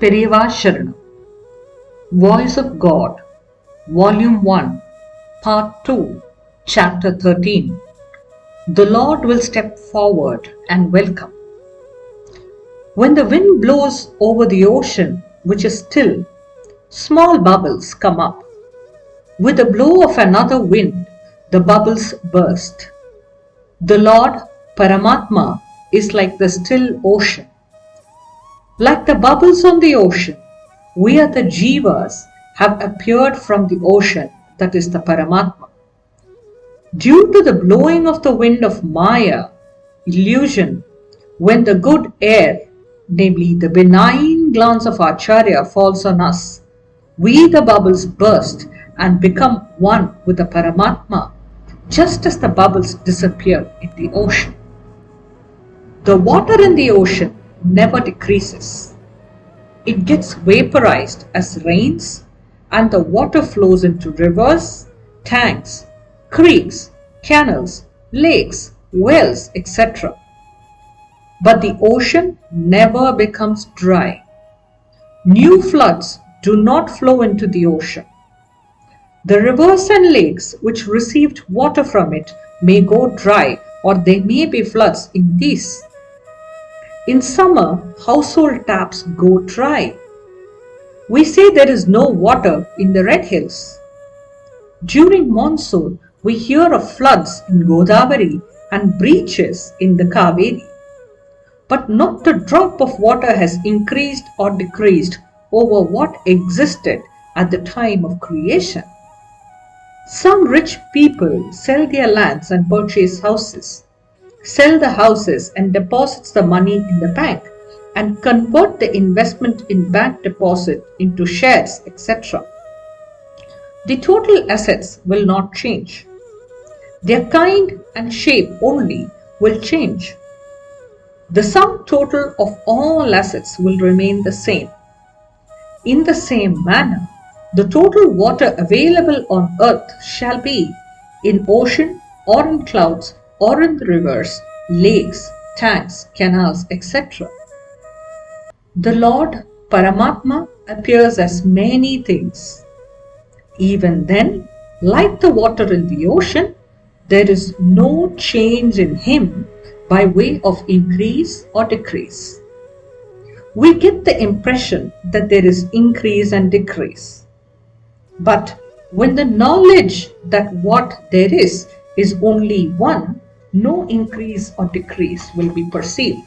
Periyava Sharanam. Voice of God, Volume 1, Part 2, Chapter 13. The Lord will step forward and welcome. When the wind blows over the ocean, which is still, small bubbles come up. With the blow of another wind, the bubbles burst. The Lord, Paramatma, is like the still ocean. Like the bubbles on the ocean, we are the Jivas have appeared from the ocean, that is the Paramatma. Due to the blowing of the wind of Maya, illusion, when the good air, namely the benign glance of Acharya, falls on us, we the bubbles burst and become one with the Paramatma, just as the bubbles disappear in the ocean. The water in the ocean never decreases. It gets vaporized as rains, and the water flows into rivers, tanks, creeks, canals, lakes, wells, etc. But the ocean never becomes dry. New floods do not flow into the ocean. The rivers and lakes which received water from it may go dry, or there may be floods in these. In summer, household taps go dry. We say there is no water in the Red Hills. During monsoon, we hear of floods in Godavari and breaches in the Kaveri. But not a drop of water has increased or decreased over what existed at the time of creation. Some rich people sell their lands and purchase houses, sell the houses and deposits the money in the bank, and convert the investment in bank deposit into shares, etc. The total assets will not change. Their kind and shape only will change. The sum total of all assets will remain the same. In the same manner, the total water available on earth shall be in ocean or in clouds or in the rivers, lakes, tanks, canals, etc. The Lord Paramatma appears as many things. Even then, like the water in the ocean, there is no change in Him by way of increase or decrease. We get the impression that there is increase and decrease. But when the knowledge that what there is only one, no increase or decrease will be perceived.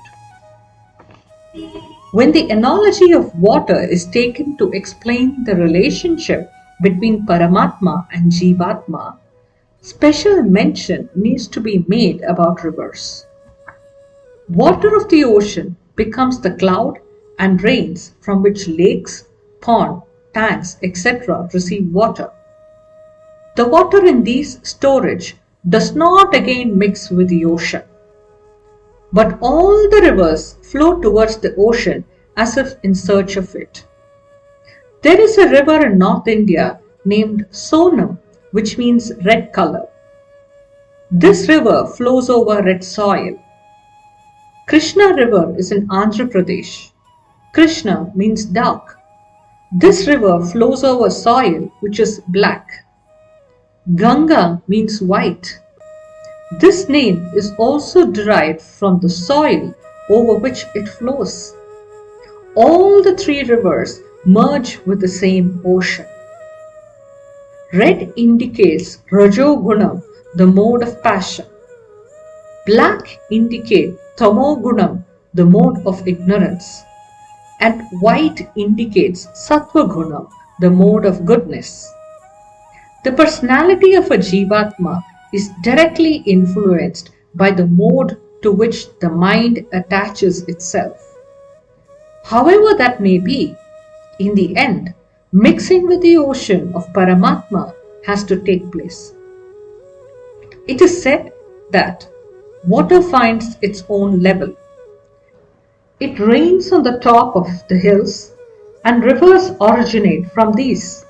When the analogy of water is taken to explain the relationship between Paramatma and Jivatma, special mention needs to be made about rivers. Water of the ocean becomes the cloud and rains from which lakes, pond, tanks, etc. receive water. The water in these storage does not again mix with the ocean, but all the rivers flow towards the ocean as if in search of it. There is a river in North India named Sonam, which means red color. This river flows over red soil. Krishna river is in Andhra Pradesh. Krishna means dark. This river flows over soil which is black. Ganga means white. This name is also derived from the soil over which it flows. All the three rivers merge with the same ocean. Red indicates Rajogunam, the mode of passion. Black indicates Tamogunam, the mode of ignorance. And white indicates Sattvagunam, the mode of goodness. The personality of a Jivatma is directly influenced by the mode to which the mind attaches itself. However that may be, in the end, mixing with the ocean of Paramatma has to take place. It is said that water finds its own level. It rains on the top of the hills, and rivers originate from these.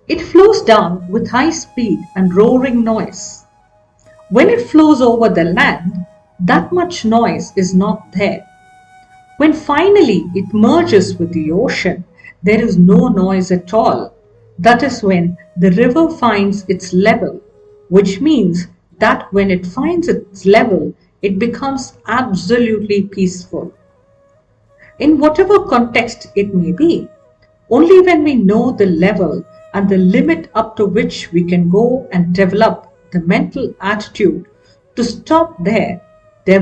It flows down with high speed and roaring noise. When it flows over the land, that much noise is not there. When finally it merges with the ocean, there is no noise at all. That is when the river finds its level, which means that when it finds its level, it becomes absolutely peaceful. In whatever context it may be, only when we know the level and the limit up to which we can go and develop the mental attitude to stop there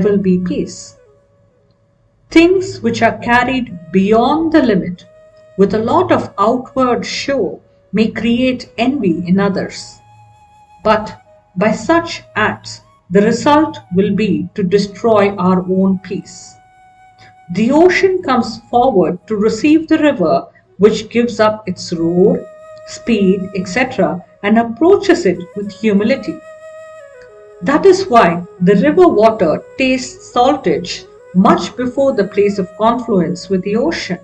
will be peace. Things which are carried beyond the limit with a lot of outward show may create envy in others. But by such acts, the result will be to destroy our own peace. The ocean comes forward to receive the river, which gives up its roar, speed, etc., and approaches it with humility. That is why the river water tastes saltish much before the place of confluence with the ocean.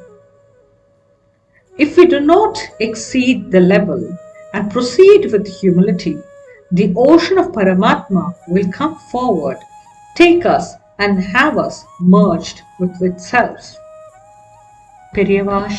If we do not exceed the level and proceed with humility, the ocean of Paramatma will come forward, take us, and have us merged with itself. Periyava